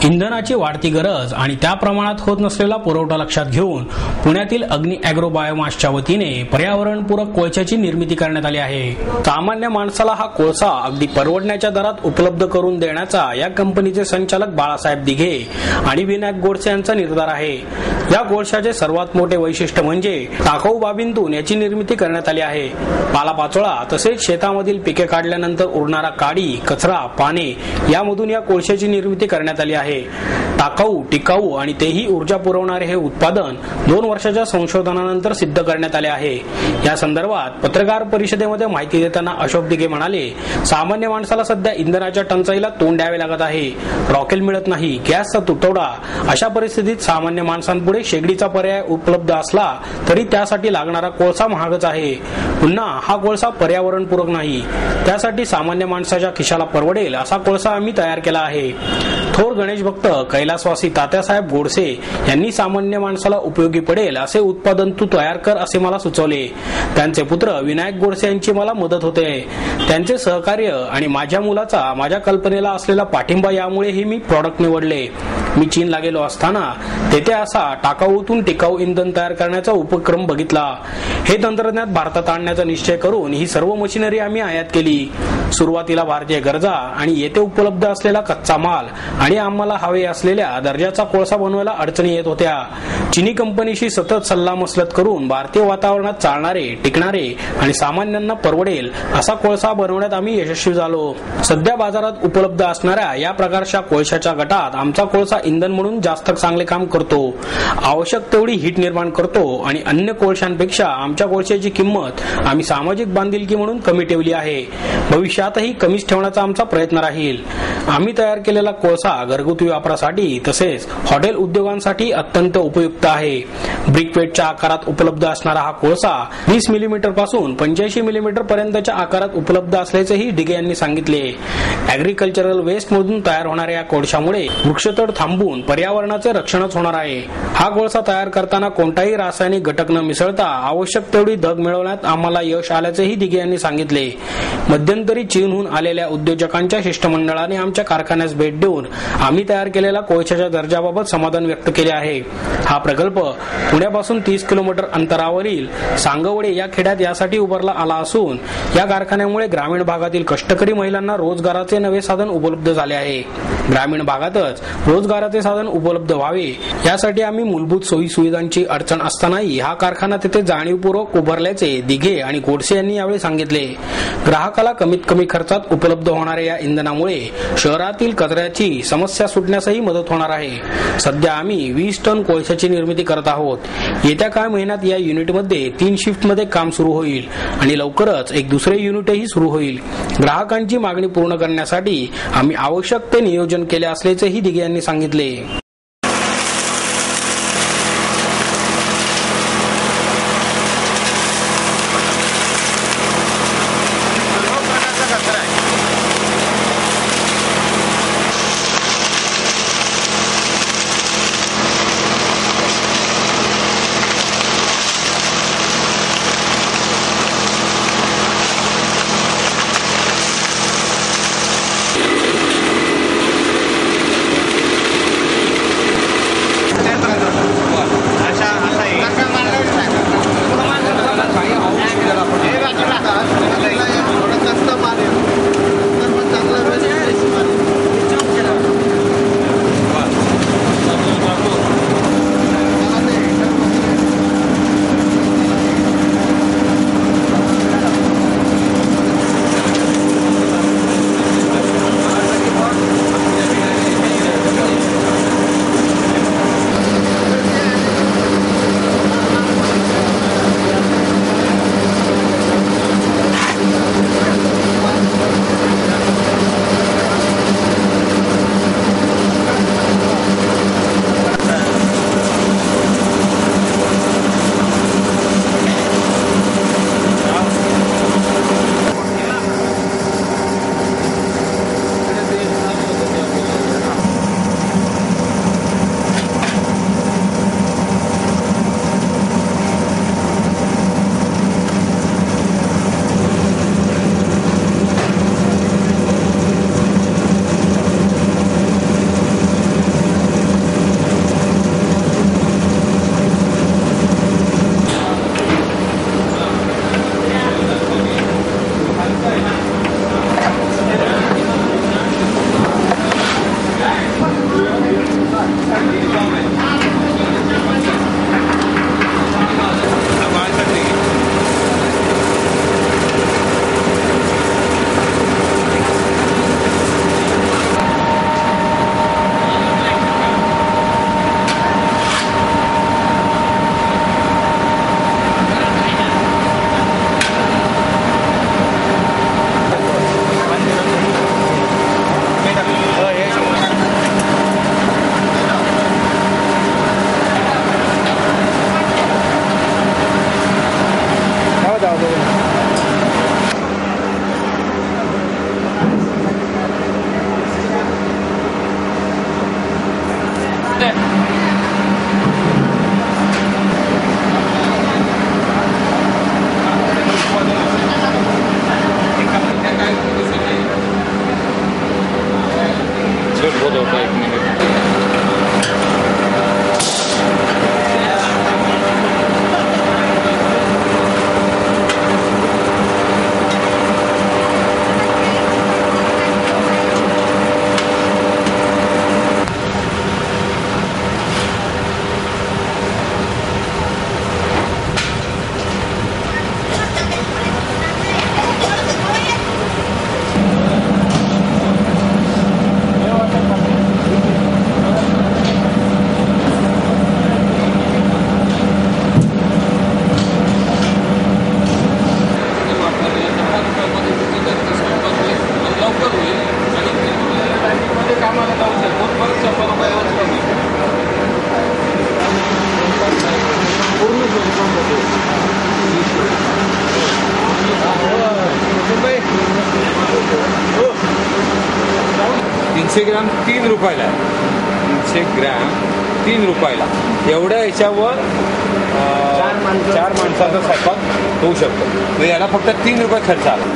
इंधनाची वाढती गरज आणि त्या प्रमाणात होत नसलेला पुरवठा लक्षात घेऊन पुण्यातील अग्नी अॅग्रो बायोमासच्या वतीने पर्यावरणपूरक कोळशाची निर्मिती करण्यात आली आहे. सामान्य माणसाला हा कोळसा अगदी परवडण्याच्या दरात उपलब्ध करून देण्याचा या कंपनीचे संचालक बाळासाहेब दिघे आणि विनायक गोडसे यांचा निर्धार आहे. या कोळशाचे सर्वात मोठे वैशिष्ट्य म्हणजे टाकाऊ बाबींतून याची निर्मिती करण्यात आली आहे. पालापाचोळा तसेच शेतामधील पिके काढल्यानंतर उरणारा काडी, कचरा, पाने यामधून या कोळशाची निर्मिती करण्यात आली आहे. टाकाऊ, टिकाऊ आणि तेही ऊर्जा पुरवणारे हे उत्पादन 2 वर्षाच्या संशोधनानंतर सिद्ध करण्यात आले आहे. या संदर्भात पत्रकार परिषदेमध्ये माहिती देताना अशोक दिघे म्हणाले, सामान्य माणसाला सध्या इंधनाच्या टंचाईला तोंड द्यावे लागत आहे. रॉकेल मिळत नाही, गॅसचा तुटवडा. अशा परिस्थितीत सामान्य माणसांपुढे शेगडीचा पर्याय उपलब्ध असला तरी त्यासाठी लागणारा कोळसा महागच आहे. पुन्हा हा कोळसा पर्यावरणपूरक नाही. त्यासाठी सामान्य माणसाच्या खिशाला परवडेल असा कोळसा आम्ही तयार केला आहे. थोर गणेश भक्त कैलासवासी तात्यासाहेब गोडसे यांनी सामान्य माणसाला उपयोगी पडेल असे उत्पादन तू तयार कर असे मला सुचवले. त्यांचे पुत्र विनायक गोडसे यांची मला मदत होते. त्यांचे सहकार्य आणि माझ्या मुलाचा माझ्या कल्पनेला असलेला पाठिंबा यामुळे मी प्रॉडक्ट निवडले. मी चीनला गेलो असताना तेथे असा टाकाऊतून टिकाऊ इंधन तयार करण्याचा उपक्रम बघितला. हे तंत्रज्ञान भारतात आणण्याचा निश्चय करून ही सर्व मशिनरी आम्ही आयात केली. सुरुवातीला भारतीय गरजा आणि येथे उपलब्ध असलेला कच्चा माल आणि आम्हाला हवे असलेल्या दर्जाचा कोळसा बनवायला अडचणी येत होत्या. चीनी कंपनीशी सतत सल्लामसलत करून भारतीय वातावरणात चालणारे, टिकणारे आणि सामान्यांना परवडेल असा कोळसा बनवण्यात आम्ही यशस्वी झालो. सध्या बाजारात उपलब्ध असणाऱ्या या प्रकारच्या कोळशाच्या गटात आमचा कोळसा इंधन म्हणून जास्त चांगले काम करतो. आवश्यक तेवढी हीट निर्माण करतो आणि अन्य कोळशांपेक्षा आमच्या कोळशाची किंमत आम्ही सामाजिक बांधिलकी म्हणून कमी ठेवली आहे. भविष्यातही कमीच ठेवण्याचा आमचा प्रयत्न राहील. आम्ही तयार केलेला कोळसा घरगुती वापरासाठी तसेच हॉटेल उद्योगांसाठी अत्यंत उपयुक्त आहे. ब्रिकवेटच्या आकारात उपलब्ध असणारा हा कोळसा 20 मिलीमीटर पासून 85 मिलीमीटर पर्यंतच्या आकारात उपलब्ध असल्याचेही दिघे यांनी सांगितले. ऍग्रिकल्चरल वेस्ट मधून तयार होणाऱ्या या कोळशामुळे वृक्षतोड थांबून पर्यावरणाचे रक्षणच होणार आहे. हा कोळसा तयार करताना कोणताही रासायनिक घटक न मिसळता आवश्यक तेवढी धग मिळवण्यात आम्हाला यश आल्याचेही दिघे यांनी सांगितले. मध्यंतरी चीनहून आलेल्या उद्योजकांच्या शिष्टमंडळाने आमच्या कारखान्यास भेट देऊन आम्ही तयार केलेल्या कोळशाच्या दर्जाबाबत समाधान व्यक्त केले आहे. हा प्रकल्प पुण्यापासून 30 किलोमीटर अंतरावरील सांगवडे या खेड्यात यासाठी उभारला आला असून या कारखान्यामुळे ग्रामीण भागातील कष्टकरी महिलांना रोजगाराचे नवे साधन उपलब्ध झाले आहे. ग्रामीण भागातच रोजगाराचे साधन उपलब्ध व्हावे यासाठी आम्ही मूलभूत सोयी सुविधांची अडचण असतानाही हा कारखाना तेथे जाणीवपूर्वक उभारल्याचे दिघे आणि गोडसे यांनी यावेळी सांगितले. ग्राहकाला कमीत कमी खर्चात उपलब्ध होणाऱ्या या इंधनामुळे शहरातील कचऱ्याची समस्या सुटण्यासही मदत होणार आहे. सध्या आम्ही 20 टन कोळशाची निर्मिती करत आहोत. येत्या काही महिन्यात या युनिटमध्ये 3 शिफ्टमध्ये काम सुरू होईल आणि लवकरच एक दुसरे युनिटही सुरू होईल. ग्राहकांची मागणी पूर्ण करण्यासाठी आम्ही आवश्यक ते नियोजन केले असल्याचेही दिघे यांनी सांगितले. 300 ग्रॅम 3 रुपयाला आहे. 300 ग्रॅम 3 रुपयाला. एवढ्या ह्याच्यावर 4 माणसाचा स्वयंपाक होऊ शकतो. म्हणजे याला फक्त 3 रुपये खर्च आला.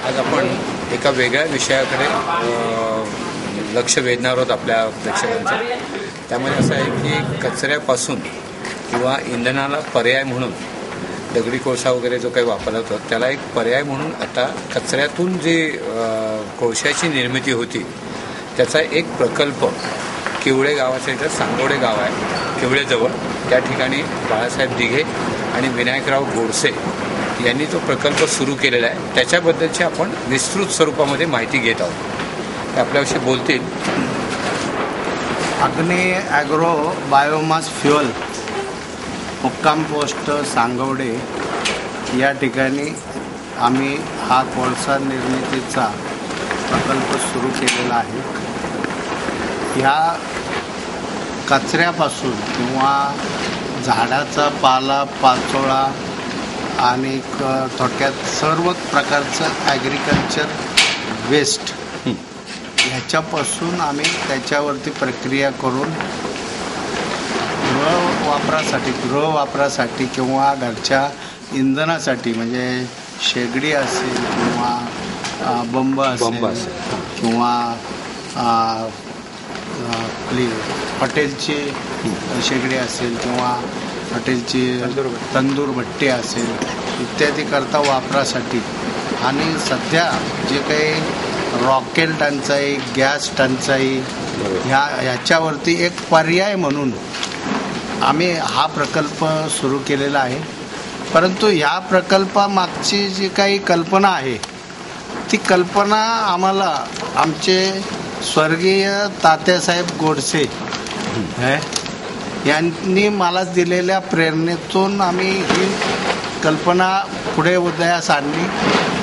आज आपण एका वेगळ्या विषयाकडे लक्ष वेधणार आहोत आपल्या प्रेक्षकांचं. त्यामध्ये असं आहे की कचऱ्यापासून किंवा इंधनाला पर्याय म्हणून दगडी कोळसा वगैरे जो काही वापरला होता त्याला एक पर्याय म्हणून आता कचऱ्यातून जे कोळशाची निर्मिती होती त्याचा एक प्रकल्प किवळे गावाच्या इथं सांगोडे गाव आहे किवळेजवळ. त्या ठिकाणी बाळासाहेब दिघे आणि विनायकराव गोडसे यांनी तो प्रकल्प सुरू केलेला आहे. त्याच्याबद्दलची आपण विस्तृत स्वरूपामध्ये माहिती घेत आहोत. ते आपल्याविषयी बोलतील. अग्नी ॲग्रो बायोमास फ्युअल मुक्काम पोस्ट सांगवडे या ठिकाणी आम्ही हा कोळसा निर्मितीचा प्रकल्प सुरू केलेला आहे. ह्या कचऱ्यापासून किंवा झाडाचा पाला पाचोळा आणि थोडक्यात सर्व प्रकारचं ॲग्रिकल्चर वेस्ट ह्याच्यापासून आम्ही त्याच्यावरती प्रक्रिया करून गृह वापरासाठी किंवा घरच्या इंधनासाठी म्हणजे शेगडी असेल किंवा बंब असेल किंवा आपली हॉटेलची शेगडी असेल किंवा हॉटेलची तंदूर भट्टी असेल इत्यादी करता वापरासाठी. आणि सध्या जे काही रॉकेल टंचाई गॅस टंचाई ह्याच्यावरती एक पर्याय म्हणून आम्ही हा प्रकल्प सुरू केलेला आहे. परंतु ह्या प्रकल्पामागची जी काही कल्पना आहे ती कल्पना आम्हाला आमचे स्वर्गीय तात्यासाहेब गोडसे यांनी मला दिलेल्या प्रेरणेतून आम्ही ही कल्पना पुढे उदयास आणली.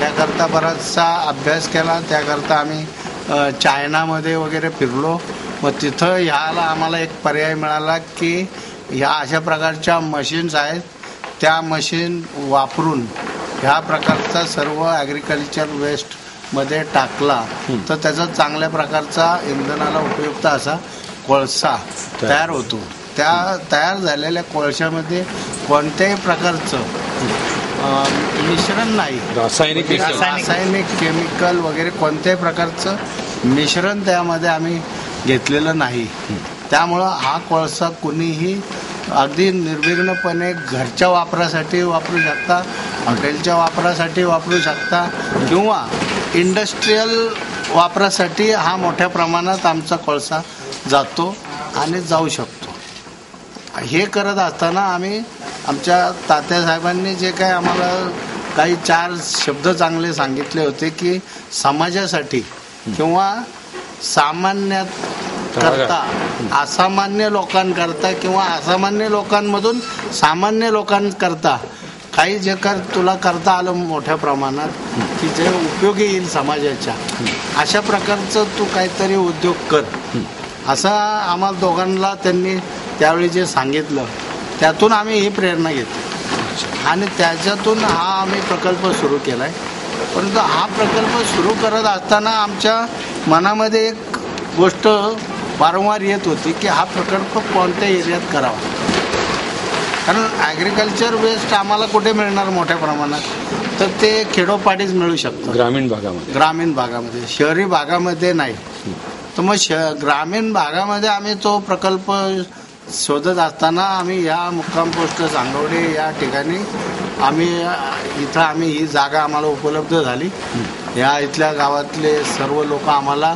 त्याकरता बराचसा अभ्यास केला. त्याकरता आम्ही चायनामध्ये वगैरे फिरलो. मग तिथं ह्याला आम्हाला एक पर्याय मिळाला की ह्या अशा प्रकारच्या मशीन्स आहेत. त्या मशीन वापरून ह्या प्रकारचा सर्व ॲग्रिकल्चर वेस्टमध्ये टाकला तर त्याचा चांगल्या प्रकारचा इंधनाला उपयुक्त असा कोळसा तयार होतो. त्या तयार झालेल्या कोळशामध्ये कोणत्याही प्रकारचं मिश्रण नाही. रासायनिक केमिकल वगैरे कोणत्याही प्रकारचं मिश्रण त्यामध्ये आम्ही घेतलेलं नाही. त्यामुळं हा कोळसा कुणीही अगदी निर्विघ्नपणे घरच्या वापरासाठी वापरू शकता, हॉटेलच्या वापरासाठी वापरू शकता किंवा इंडस्ट्रीयल वापरासाठी हा मोठ्या प्रमाणात आमचा कोळसा जातो आणि जाऊ शकतो. हे करत असताना आम्ही आमच्या तात्यासाहेबांनी जे काही आम्हाला काही 4 शब्द चांगले सांगितले होते की समाजासाठी किंवा सामान्य करता असामान्य लोकांकरता किंवा असामान्य लोकांमधून सामान्य लोकांकरता काही जे तुला करता आलं मोठ्या प्रमाणात की जे उपयोगी येईल समाजाच्या अशा प्रकारचं तू काहीतरी उद्योग कर असं आम्हाला दोघांना त्यांनी त्यावेळी जे सांगितलं त्यातून आम्ही ही प्रेरणा घेतली आणि त्याच्यातून हा आम्ही प्रकल्प सुरू केला आहे. परंतु हा प्रकल्प सुरू करत असताना आमच्या मनामध्ये एक गोष्ट वारंवार येत होती की हा प्रकल्प कोणत्या एरियात करावा. कारण ॲग्रिकल्चर वेस्ट आम्हाला कुठे मिळणार मोठ्या प्रमाणात तर ते खेडोपाडीच मिळू शकतं ग्रामीण भागामध्ये शहरी भागामध्ये नाही. तर मग ग्रामीण भागामध्ये आम्ही तो प्रकल्प शोधत असताना आम्ही या मुक्काम पोस्ट सांगवडे या ठिकाणी आम्ही ही जागा आम्हाला उपलब्ध झाली. या इथल्या गावातले सर्व लोक आम्हाला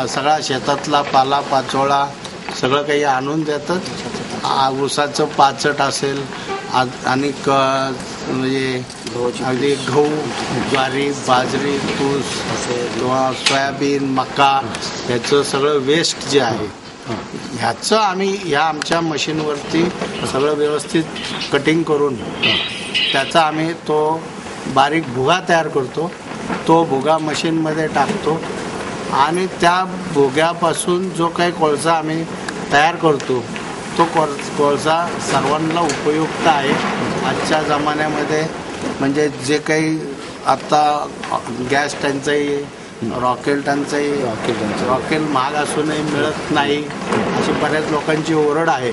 सगळा शेतातला पाला पाचोळा सगळं काही आणून देतात. ऊसाचं पाचट असेल आणि म्हणजे अगदी गहू, ज्वारी, बाजरी, तूस किंवा सोयाबीन, मका ह्याचं सगळं वेस्ट जे आहे ह्याचं आम्ही ह्या आमच्या मशीनवरती सगळं व्यवस्थित कटिंग करून त्याचा आम्ही तो बारीक भुगा तयार करतो. तो भुगा मशीनमध्ये टाकतो आणि त्या भुग्यापासून जो काही कोळसा आम्ही तयार करतो तो कोळसा सर्वांना उपयुक्त आहे. आजच्या जमान्यामध्ये म्हणजे जे काही आता गॅस टंचाई, रॉकेल टंचाई, रॉकेल महाग असूनही मिळत नाही अशी बऱ्याच लोकांची ओरड आहे.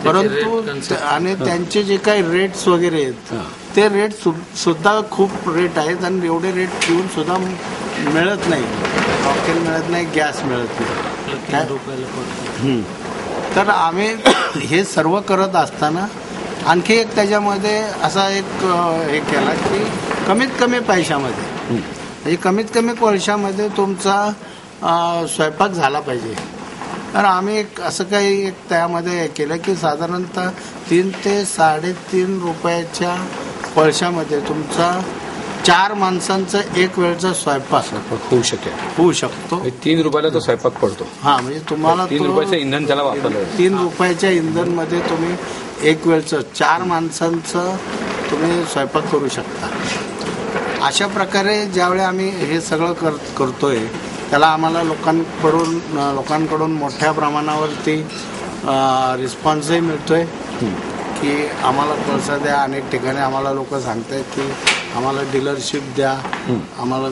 परंतु आणि त्यांचे जे काही रेट्स वगैरे आहेत ते रेट सुद्धा खूप रेट आहेत आणि एवढे रेट देऊन सुद्धा मिळत नाही. रॉकेल मिळत नाही, गॅस मिळत नाही. तर आम्ही हे सर्व करत असताना आणखी एक त्याच्यामध्ये असा एक हे केला की कमीत कमी पैशामध्ये म्हणजे कमीत कमी कोळशामध्ये तुमचा स्वयंपाक झाला पाहिजे. तर आम्ही एक असं काही एक त्यामध्ये हे केलं की साधारणतः 3 ते 3.5 रुपयाच्या कोळशामध्ये तुमचा 4 माणसांचा एक वेळचा स्वयंपाक होऊ शकतो. 3 रुपयाला तो स्वयंपाक पडतो. हा म्हणजे तुम्हाला 3 रुपयाचं इंधन त्याला वापरलं. 3 रुपयाच्या इंधनमध्ये तुम्ही एक वेळचं 4 माणसांचं तुम्ही स्वयंपाक करू शकता. अशा प्रकारे ज्यावेळी आम्ही हे सगळं करतोय त्याला आम्हाला लोकांकडून मोठ्या प्रमाणावरती रिस्पॉन्सही मिळतोय की आम्हाला कोळसा द्या. अनेक ठिकाणी आम्हाला लोक सांगतायत की आम्हाला डीलरशिप द्या, आम्हाला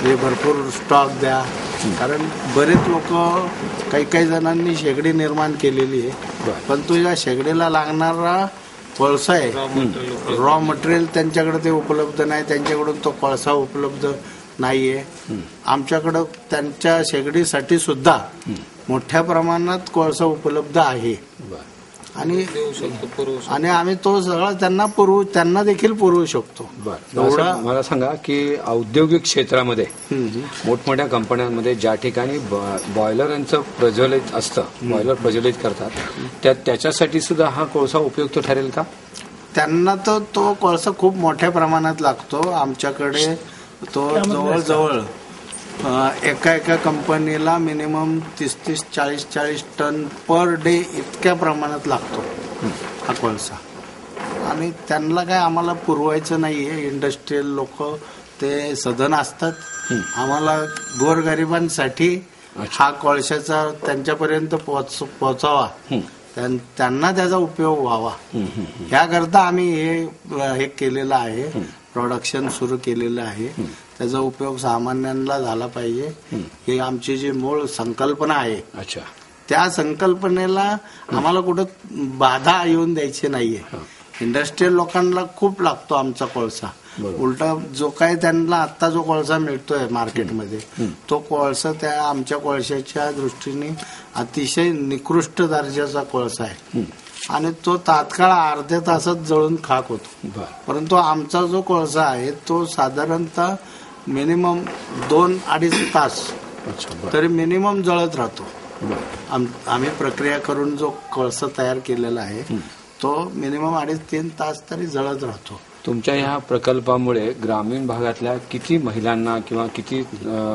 हे भरपूर स्टॉक द्या. कारण बरेच लोक काही जणांनी शेगडी निर्माण केलेली आहे पण तुझ्या शेगडीला लागणारा कोळसा आहे, रॉ मटेरियल त्यांच्याकडे ते उपलब्ध नाही, त्यांच्याकडून तो कोळसा उपलब्ध नाहीये. आमच्याकडं त्यांच्या शेगडीसाठी सुद्धा मोठ्या प्रमाणात कोळसा उपलब्ध आहे आणि आम्ही तो सगळा त्यांना देखील पुरवू शकतो. मला सांगा की औद्योगिक क्षेत्रामध्ये मोठमोठ्या कंपन्यांमध्ये ज्या ठिकाणी बॉयलरांचं प्रज्वलित असतं, बॉयलर प्रज्वलित करतात त्याच्यासाठी सुद्धा हा कोळसा उपयुक्त ठरेल का? त्यांना तर तो कोळसा खूप मोठ्या प्रमाणात लागतो. आमच्याकडे तो जवळजवळ एका कंपनीला मिनिमम 30-40 टन पर डे इतक्या प्रमाणात लागतो हा कोळसा. आणि त्यांना काय आम्हाला पुरवायचं नाहीये. इंडस्ट्रीयल लोक ते सधन असतात. आम्हाला गोरगरिबांसाठी हा कोळशाचा त्यांच्यापर्यंत पोहोचावा, त्यांना त्याचा उपयोग व्हावा याकरता आम्ही हे केलेलं आहे. प्रोडक्शन सुरू केलेलं आहे. त्याचा उपयोग सामान्यांना झाला पाहिजे ही आमची जी मूळ संकल्पना आहे. त्या संकल्पनेला आम्हाला कुठं बाधा येऊन द्यायची नाहीये. इंडस्ट्रीयल लोकांना खूप लागतो आमचा कोळसा. उलटा जो काही त्यांना आता जो कोळसा मिळतोय मार्केटमध्ये तो कोळसा त्या आमच्या कोळशाच्या दृष्टीने अतिशय निकृष्ट दर्जाचा कोळसा आहे आणि तो तात्काळ अर्ध्या तासात जळून खाक होतो. परंतु आमचा जो कोळसा आहे तो साधारणतः मिनिमम 2-2.5 तास तरी मिनिमम जळत राहतो. आम्ही प्रक्रिया करून जो कोळसा तयार केलेला आहे तो मिनिमम 2.5-3 तास तरी जळत राहतो. तुमच्या ह्या प्रकल्पामुळे ग्रामीण भागातल्या किती महिलांना किंवा किती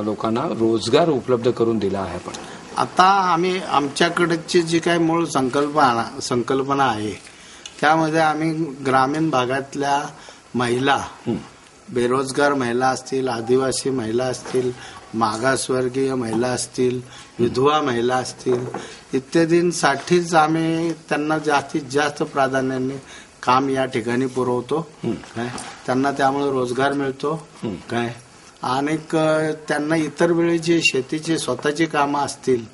लोकांना रोजगार उपलब्ध करून दिला आहे? पण आता आम्ही आमच्याकडची जी काही मूळ संकल्पना आहे त्यामध्ये आम्ही ग्रामीण भागातल्या महिला, बेरोजगार महिला असतील, आदिवासी महिला असतील, मागासवर्गीय महिला असतील, विधवा महिला असतील इत्यादींसाठीच आम्ही त्यांना जास्तीत जास्त प्राधान्याने काम या ठिकाणी पुरवतो. काय त्यांना त्यामुळे रोजगार मिळतो काय आणि त्यांना इतर वेळी जे शेतीची स्वतःची कामं असतील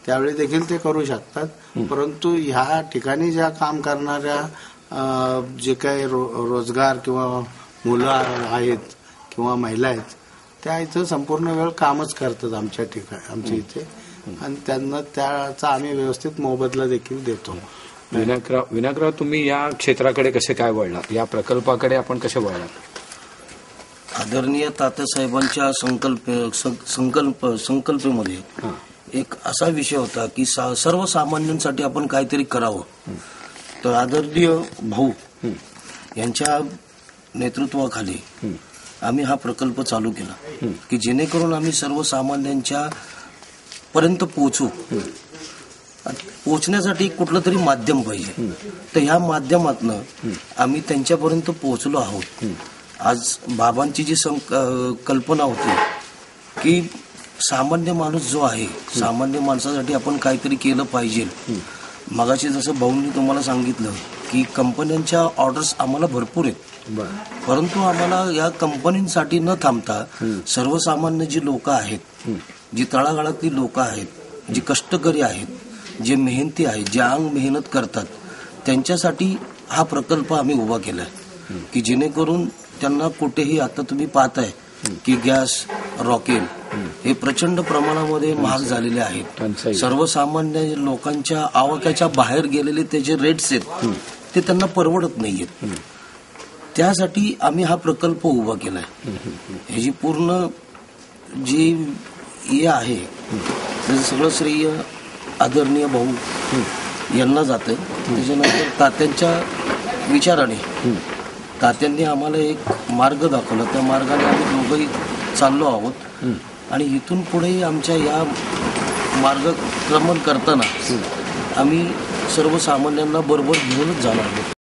त्यावेळी देखील ते करू शकतात. परंतु ह्या ठिकाणी ज्या काम करणाऱ्या जे काही रोजगार किंवा मुलं आहेत किंवा महिला आहेत त्या इथं संपूर्ण वेळ कामच करतात आमच्या इथे आणि त्यांना त्याचा आम्ही व्यवस्थित मोबदला देखील देतो. विनायकराव, तुम्ही या क्षेत्राकडे कसे काय वळलात? या प्रकल्पाकडे आपण कसे वळलात? आदरणीय तात्यासाहेबांच्या संकल्पेमध्ये एक असा विषय होता की सर्वसामान्यांसाठी आपण काहीतरी करावं. तर आदरणीय भाऊ यांच्या नेतृत्वाखाली आम्ही हा प्रकल्प चालू केला की जेणेकरून आम्ही सर्वसामान्यांच्या पर्यंत पोहोचण्यासाठी कुठलं तरी माध्यम पाहिजे. तर ह्या माध्यमातनं आम्ही त्यांच्यापर्यंत पोहोचलो आहोत. आज बाबांची जी कल्पना होती की सामान्य माणूस जो आहे, सामान्य माणसासाठी आपण काहीतरी केलं पाहिजे. मगाशी जसं भाऊंनी तुम्हाला सांगितलं की कंपन्यांच्या ऑर्डर्स आम्हाला भरपूर आहेत, परंतु आम्हाला या कंपनीसाठी न थांबता सर्वसामान्य जी लोक आहेत, जी तळागाळातली लोक आहेत, जी कष्टकरी आहेत, जे मेहनती आहेत, जे अंग मेहनत करतात, त्यांच्यासाठी हा प्रकल्प आम्ही उभा केलाय की जेणेकरून त्यांना कुठेही, आता तुम्ही पाहताय की गॅस, रॉकेल हे प्रचंड प्रमाणामध्ये महाग झालेले आहेत. सर्वसामान्य लोकांच्या आवाक्याच्या बाहेर गेलेले त्याचे रेट्स आहेत, ते त्यांना परवडत नाहीयेत. त्यासाठी आम्ही हा प्रकल्प उभा केलाय. ह्याची पूर्ण जी हे आहे त्याचं सगळं श्रेय आदरणीय भाऊ यांना जातं. त्याच्यानंतर तात्यांच्या विचाराने तात्यांनी आम्हाला एक मार्ग दाखवला, त्या मार्गाने आम्ही दोघंही चाललो आहोत आणि इथून पुढे आमच्या या मार्गक्रमण करताना आम्ही सर्वसामान्यांना बरोबर घेऊनच जाणार आहोत.